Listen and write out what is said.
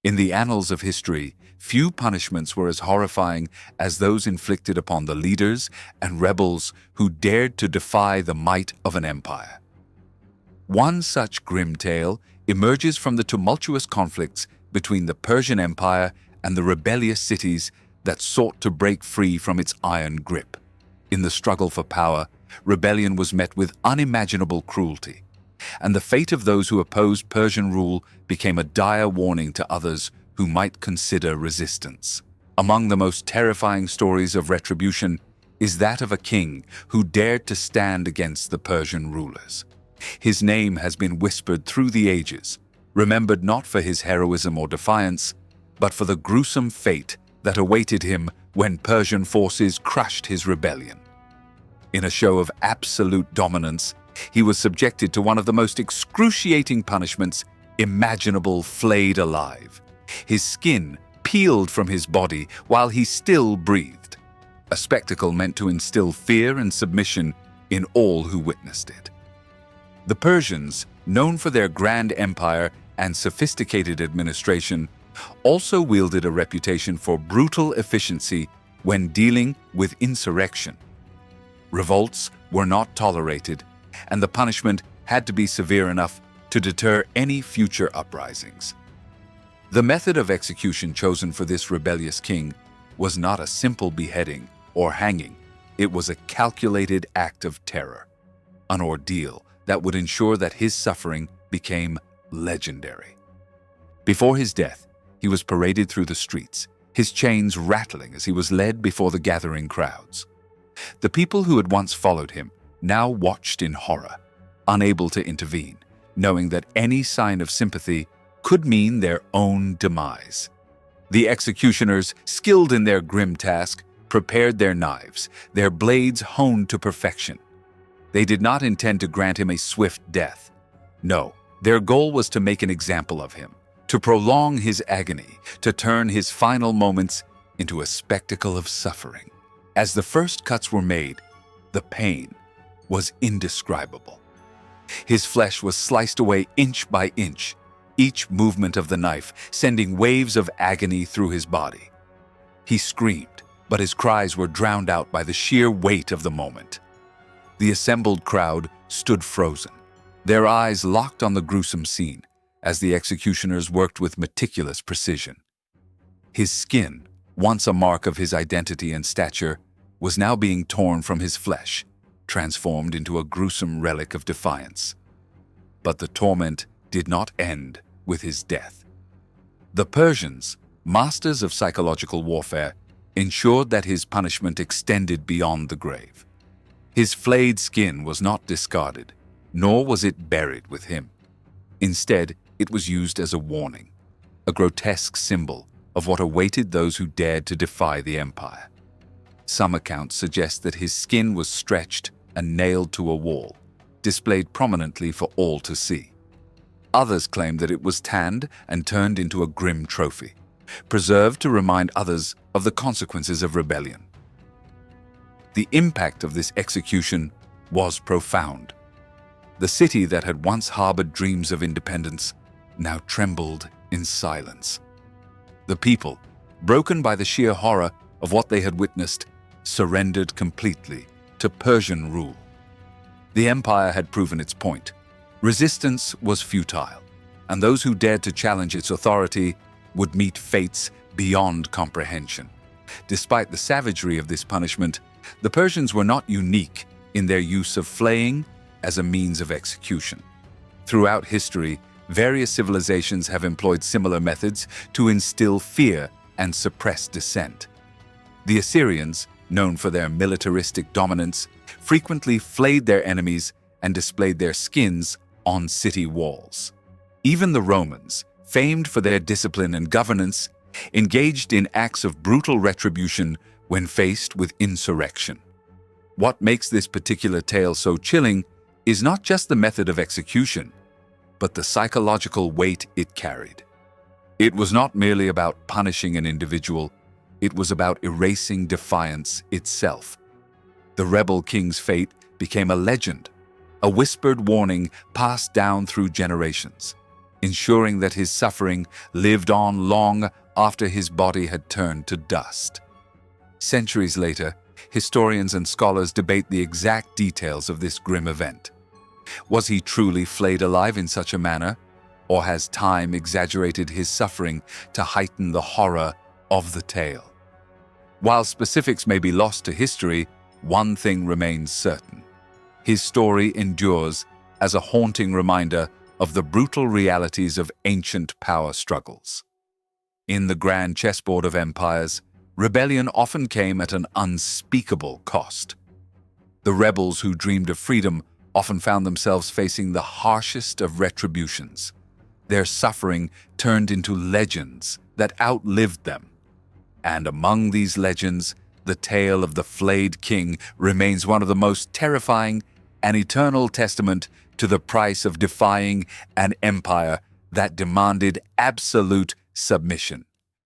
In the annals of history, few punishments were as horrifying as those inflicted upon the leaders and rebels who dared to defy the might of an empire. One such grim tale emerges from the tumultuous conflicts between the Persian Empire and the rebellious cities that sought to break free from its iron grip. In the struggle for power, rebellion was met with unimaginable cruelty, and the fate of those who opposed Persian rule became a dire warning to others who might consider resistance. Among the most terrifying stories of retribution is that of a king who dared to stand against the Persian rulers. His name has been whispered through the ages, remembered not for his heroism or defiance, but for the gruesome fate that awaited him when Persian forces crushed his rebellion. In a show of absolute dominance, he was subjected to one of the most excruciating punishments imaginable: flayed alive. His skin peeled from his body while he still breathed, a spectacle meant to instill fear and submission in all who witnessed it. The Persians, known for their grand empire and sophisticated administration, also wielded a reputation for brutal efficiency when dealing with insurrection. Revolts were not tolerated, and the punishment had to be severe enough to deter any future uprisings. The method of execution chosen for this rebellious king was not a simple beheading or hanging. It was a calculated act of terror, an ordeal that would ensure that his suffering became legendary. Before his death, he was paraded through the streets, his chains rattling as he was led before the gathering crowds. The people who had once followed him now watched in horror, unable to intervene, knowing that any sign of sympathy could mean their own demise. The executioners, skilled in their grim task, prepared their knives, their blades honed to perfection. They did not intend to grant him a swift death. No, their goal was to make an example of him, to prolong his agony, to turn his final moments into a spectacle of suffering. As the first cuts were made, the pain was indescribable. His flesh was sliced away inch by inch, each movement of the knife sending waves of agony through his body. He screamed, but his cries were drowned out by the sheer weight of the moment. The assembled crowd stood frozen, their eyes locked on the gruesome scene as the executioners worked with meticulous precision. His skin, once a mark of his identity and stature, was now being torn from his flesh, transformed into a gruesome relic of defiance. But the torment did not end with his death. The Persians, masters of psychological warfare, ensured that his punishment extended beyond the grave. His flayed skin was not discarded, nor was it buried with him. Instead, it was used as a warning, a grotesque symbol of what awaited those who dared to defy the empire. Some accounts suggest that his skin was stretched and nailed to a wall, displayed prominently for all to see. Others claim that it was tanned and turned into a grim trophy, preserved to remind others of the consequences of rebellion. The impact of this execution was profound. The city that had once harbored dreams of independence now trembled in silence. The people, broken by the sheer horror of what they had witnessed, surrendered completely to Persian rule. The empire had proven its point. Resistance was futile, and those who dared to challenge its authority would meet fates beyond comprehension. Despite the savagery of this punishment, the Persians were not unique in their use of flaying as a means of execution. Throughout history, various civilizations have employed similar methods to instill fear and suppress dissent. The Assyrians, known for their militaristic dominance, frequently flayed their enemies and displayed their skins on city walls. Even the Romans, famed for their discipline and governance, engaged in acts of brutal retribution when faced with insurrection. What makes this particular tale so chilling is not just the method of execution, but the psychological weight it carried. It was not merely about punishing an individual, it was about erasing defiance itself. The rebel king's fate became a legend, a whispered warning passed down through generations. ensuring that his suffering lived on long after his body had turned to dust. Centuries later, historians and scholars debate the exact details of this grim event. Was he truly flayed alive in such a manner, or has time exaggerated his suffering to heighten the horror of the tale? While specifics may be lost to history, one thing remains certain. His story endures as a haunting reminder of the brutal realities of ancient power struggles. In the grand chessboard of empires, rebellion often came at an unspeakable cost. The rebels who dreamed of freedom often found themselves facing the harshest of retributions. Their suffering turned into legends that outlived them. And among these legends, the tale of the Flayed king remains one of the most terrifying and eternal testament to the price of defying an empire that demanded absolute submission.